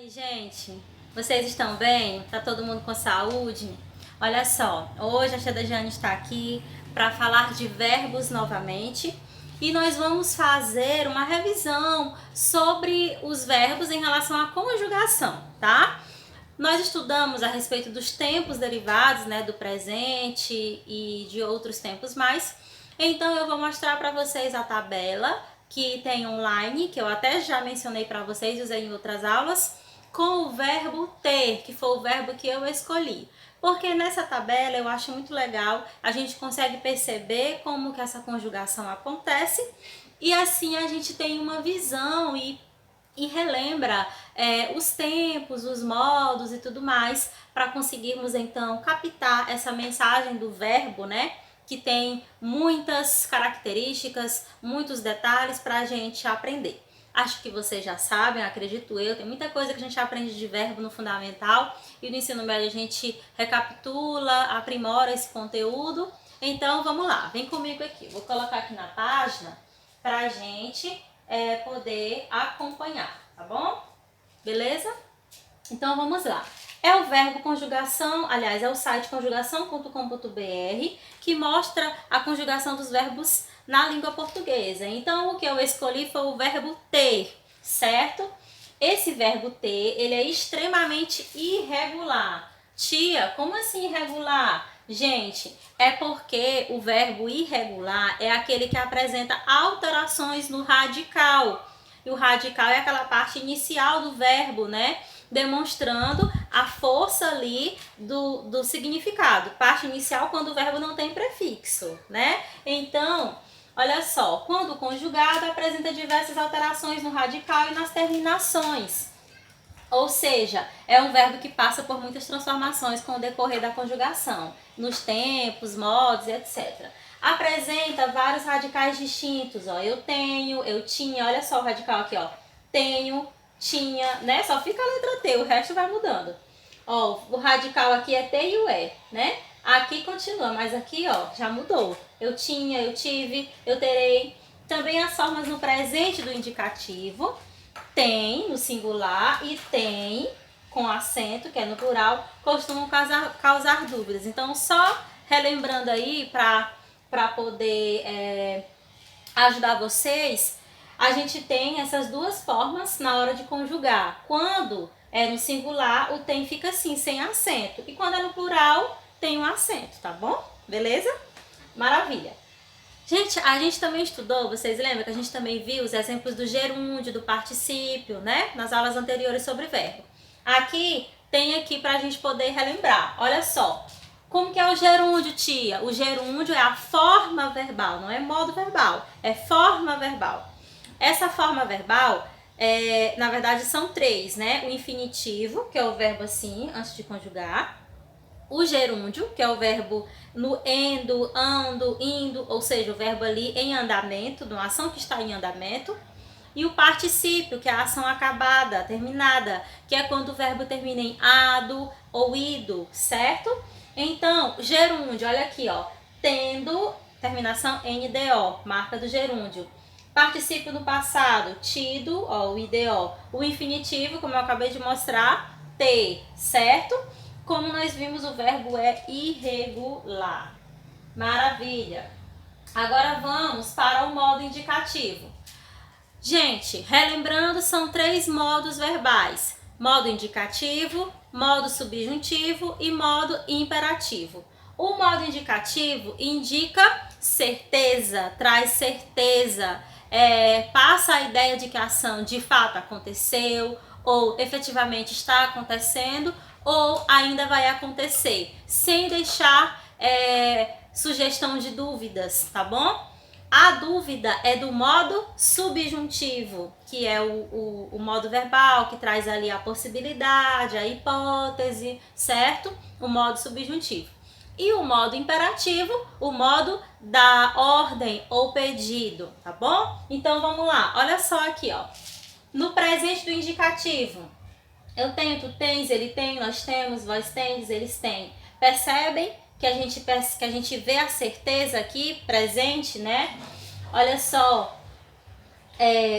E aí, gente, vocês estão bem? Tá todo mundo com saúde? Olha só, hoje a tia da Jane está aqui para falar de verbos novamente e nós vamos fazer uma revisão sobre os verbos em relação à conjugação, tá? Nós estudamos a respeito dos tempos derivados, né, do presente e de outros tempos mais. Então eu vou mostrar para vocês a tabela que tem online, que eu até já mencionei para vocês, usei em outras aulas, com o verbo ter, que foi o verbo que eu escolhi. Porque nessa tabela eu acho muito legal, a gente consegue perceber como que essa conjugação acontece e assim a gente tem uma visão e relembra os tempos, os modos e tudo mais, para conseguirmos então captar essa mensagem do verbo, né? Que tem muitas características, muitos detalhes para a gente aprender. Acho que vocês já sabem, acredito eu, tem muita coisa que a gente aprende de verbo no fundamental e no ensino médio a gente recapitula, aprimora esse conteúdo. Então vamos lá, vem comigo aqui. Vou colocar aqui na página para a gente poder acompanhar, tá bom? Beleza? Então vamos lá. É o verbo conjugação, aliás, é o site conjugação.com.br que mostra a conjugação dos verbos na língua portuguesa. Então o que eu escolhi foi o verbo ter, certo? Esse verbo ter, ele é extremamente irregular. Tia, como assim irregular? Gente, é porque o verbo irregular é aquele que apresenta alterações no radical. E o radical é aquela parte inicial do verbo, né? Demonstrando a força ali do significado. Parte inicial quando o verbo não tem prefixo, né? Então, olha só, quando conjugado apresenta diversas alterações no radical e nas terminações. Ou seja, é um verbo que passa por muitas transformações com o decorrer da conjugação, nos tempos, modos, etc. Apresenta vários radicais distintos, ó. Eu tenho, eu tinha, olha só o radical aqui, ó. Tenho, tinha, né? Só fica a letra T, o resto vai mudando. Ó, o radical aqui é T e o E, né? Aqui continua, mas aqui, ó, já mudou. Eu tinha, eu tive, eu terei. Também as formas no presente do indicativo. Tem no singular e tem com acento, que é no plural, costumam causar dúvidas. Então, só relembrando aí para poder ajudar vocês, a gente tem essas duas formas na hora de conjugar. Quando é no singular, o tem fica assim, sem acento. E quando é no plural, tem um acento, tá bom? Beleza? Maravilha! Gente, a gente também estudou, vocês lembram que a gente também viu os exemplos do gerúndio, do particípio, né? Nas aulas anteriores sobre verbo. Aqui, tem aqui pra gente poder relembrar. Olha só, como que é o gerúndio, tia? O gerúndio é a forma verbal, não é modo verbal, é forma verbal. Essa forma verbal, na verdade, são três, né? O infinitivo, que é o verbo assim, antes de conjugar. O gerúndio, que é o verbo no endo, ando, indo, ou seja, o verbo ali em andamento, de uma ação que está em andamento. E o particípio, que é a ação acabada, terminada, que é quando o verbo termina em ado ou ido, certo? Então, gerúndio, olha aqui, ó, tendo, terminação NDO, marca do gerúndio. Particípio no passado, tido, ó, o IDO. O infinitivo, como eu acabei de mostrar, ter, certo? Como nós vimos, o verbo é irregular. Maravilha! Agora vamos para o modo indicativo. Gente, relembrando, são três modos verbais. Modo indicativo, modo subjuntivo e modo imperativo. O modo indicativo indica certeza, traz certeza, passa a ideia de que a ação de fato aconteceu ou efetivamente está acontecendo ou ainda vai acontecer, sem deixar sugestão de dúvidas, tá bom? A dúvida é do modo subjuntivo, que é o modo verbal, que traz ali a possibilidade, a hipótese, certo? O modo subjuntivo. E o modo imperativo, o modo da ordem ou pedido, tá bom? Então vamos lá, olha só aqui, ó. No presente do indicativo, eu tenho, tu tens, ele tem, nós temos, vós tendes, eles têm. Percebem que a gente vê a certeza aqui presente, né? Olha só,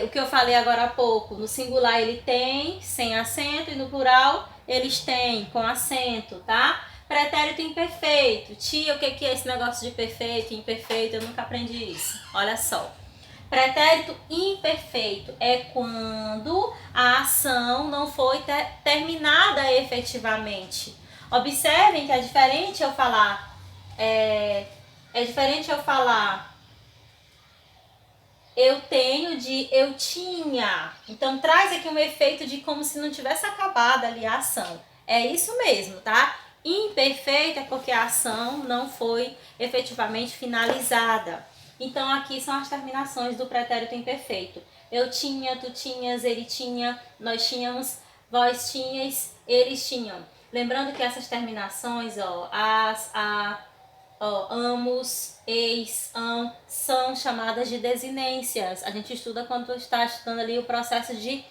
o que eu falei agora há pouco, no singular ele tem sem acento e no plural eles têm com acento, tá? Pretérito imperfeito. Tia, o que é esse negócio de perfeito e imperfeito? Eu nunca aprendi isso. Olha só. Pretérito imperfeito é quando a ação não foi terminada efetivamente. Observem que é diferente eu falar eu tenho de eu tinha. Então traz aqui um efeito de como se não tivesse acabado ali a ação. É isso mesmo, tá? Imperfeito é porque a ação não foi efetivamente finalizada. Então aqui são as terminações do pretérito imperfeito. Eu tinha, tu tinhas, ele tinha, nós tínhamos, vós tinhas, eles tinham. Lembrando que essas terminações, ó, amos, eis, são chamadas de desinências. A gente estuda quando está estudando ali o processo de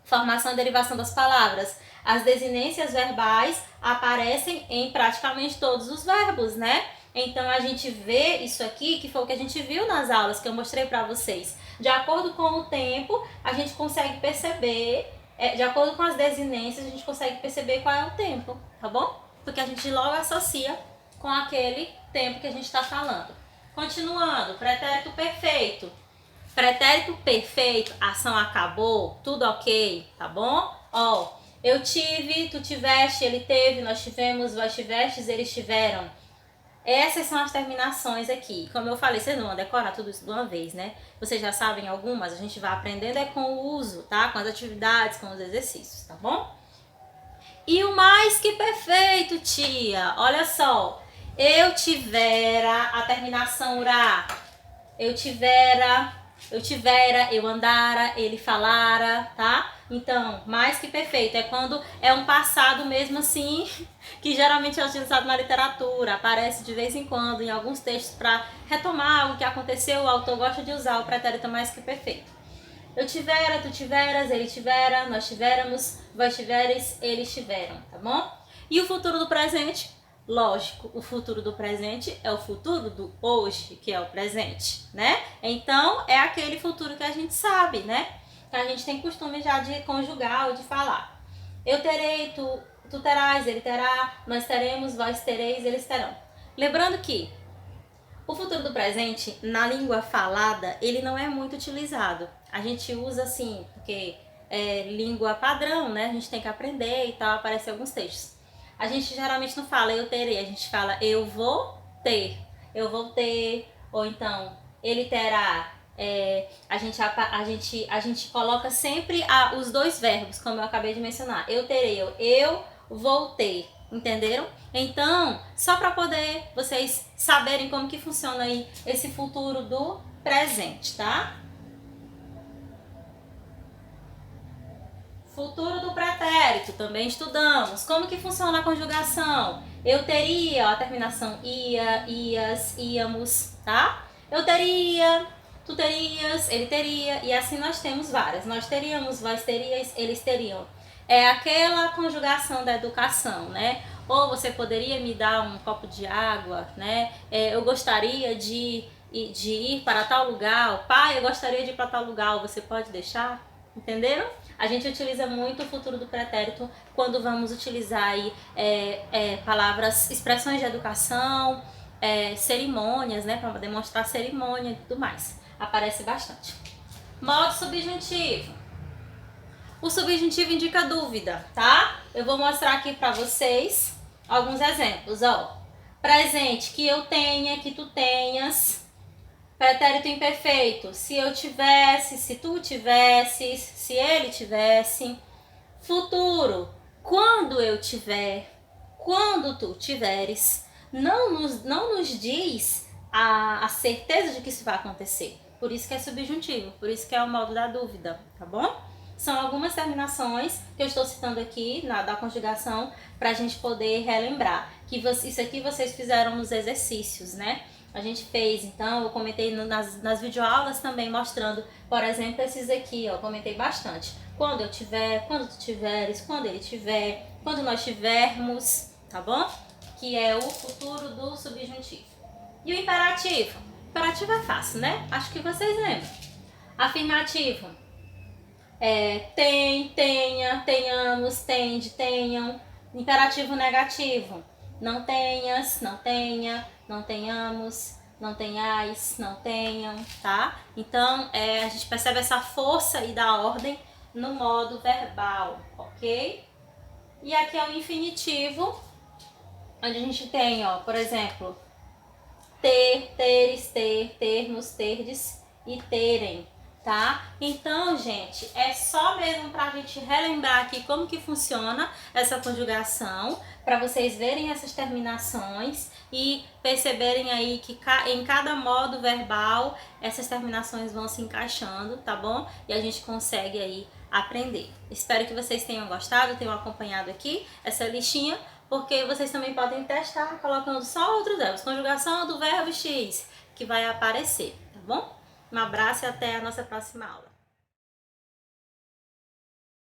formação e derivação das palavras. As desinências verbais aparecem em praticamente todos os verbos, né? Então a gente vê isso aqui, que foi o que a gente viu nas aulas que eu mostrei para vocês. De acordo com o tempo, a gente consegue perceber, de acordo com as desinências, a gente consegue perceber qual é o tempo, tá bom? Porque a gente logo associa com aquele tempo que a gente está falando. Continuando, pretérito perfeito. Pretérito perfeito, ação acabou, tudo ok, tá bom? Ó, eu tive, tu tiveste, ele teve, nós tivemos, vós tivestes, eles tiveram. Essas são as terminações aqui. Como eu falei, vocês não vão decorar tudo isso de uma vez, né? Vocês já sabem algumas, a gente vai aprendendo com o uso, tá? Com as atividades, com os exercícios, tá bom? E o mais que perfeito, tia. Olha só. Eu tivera, a terminação ra. Eu tivera, eu andara, ele falara, tá? Então, mais que perfeito é quando é um passado mesmo assim, que geralmente é utilizado na literatura, aparece de vez em quando em alguns textos para retomar algo que aconteceu, o autor gosta de usar o pretérito mais que perfeito. Eu tivera, tu tiveras, ele tivera, nós tivéramos, vós tiveres, eles tiveram, tá bom? E o futuro do presente? Lógico, o futuro do presente é o futuro do hoje, que é o presente, né? Então, é aquele futuro que a gente sabe, né? Que a gente tem costume já de conjugar ou de falar. Eu terei, tu terás, ele terá, nós teremos, vós tereis, eles terão. Lembrando que o futuro do presente, na língua falada, ele não é muito utilizado. A gente usa assim, porque é língua padrão, né? A gente tem que aprender e tal, aparecem alguns textos. A gente geralmente não fala eu terei, a gente fala eu vou ter. Eu vou ter, ou então ele terá. A gente coloca sempre os dois verbos, como eu acabei de mencionar. Eu terei, eu vou ter. Entenderam? Então, só para poder vocês saberem como que funciona aí esse futuro do presente, tá? Futuro do pretérito, também estudamos. Como que funciona a conjugação? Eu teria, a terminação ia, ias, íamos, tá? Eu teria, tu terias, ele teria, e assim nós temos várias. Nós teríamos, vós terias, eles teriam. É aquela conjugação da educação, né? Ou você poderia me dar um copo de água, né? Eu gostaria de ir para tal lugar. Pai, eu gostaria de ir para tal lugar. Você pode deixar? Entenderam? A gente utiliza muito o futuro do pretérito quando vamos utilizar aí, palavras, expressões de educação, cerimônias, né? Para demonstrar cerimônia e tudo mais. Aparece bastante. Modo subjuntivo. O subjuntivo indica dúvida, tá? Eu vou mostrar aqui para vocês alguns exemplos, ó. Presente, que eu tenha, que tu tenhas. Pretérito imperfeito, se eu tivesse, se tu tivesses, se ele tivesse. Futuro, quando eu tiver, quando tu tiveres. Não nos diz a certeza de que isso vai acontecer. Por isso que é subjuntivo, por isso que é o modo da dúvida, tá bom? São algumas terminações que eu estou citando aqui da conjugação para a gente poder relembrar. Que isso aqui vocês fizeram nos exercícios, né? A gente fez, então, eu comentei nas videoaulas também mostrando, por exemplo, esses aqui, ó, comentei bastante. Quando eu tiver, quando tu tiveres, quando ele tiver, quando nós tivermos, tá bom? Que é o futuro do subjuntivo. E o imperativo? O imperativo é fácil, né? Acho que vocês lembram. Afirmativo. Tem, tenha, tenhamos, tende, tenham. Imperativo negativo. Não tenhas, não tenha, não tenhamos, não tenhais, não tenham, tá? Então, a gente percebe essa força aí da ordem no modo verbal, ok? E aqui é o infinitivo, onde a gente tem, ó, por exemplo, ter, teres, ter, termos, terdes e terem, tá? Então, gente, é só mesmo pra gente relembrar aqui como que funciona essa conjugação, para vocês verem essas terminações e perceberem aí que em cada modo verbal essas terminações vão se encaixando, tá bom? E a gente consegue aí aprender. Espero que vocês tenham gostado, tenham acompanhado aqui essa listinha, porque vocês também podem testar colocando só outros verbos. Conjugação do verbo X, que vai aparecer, tá bom? Um abraço e até a nossa próxima aula.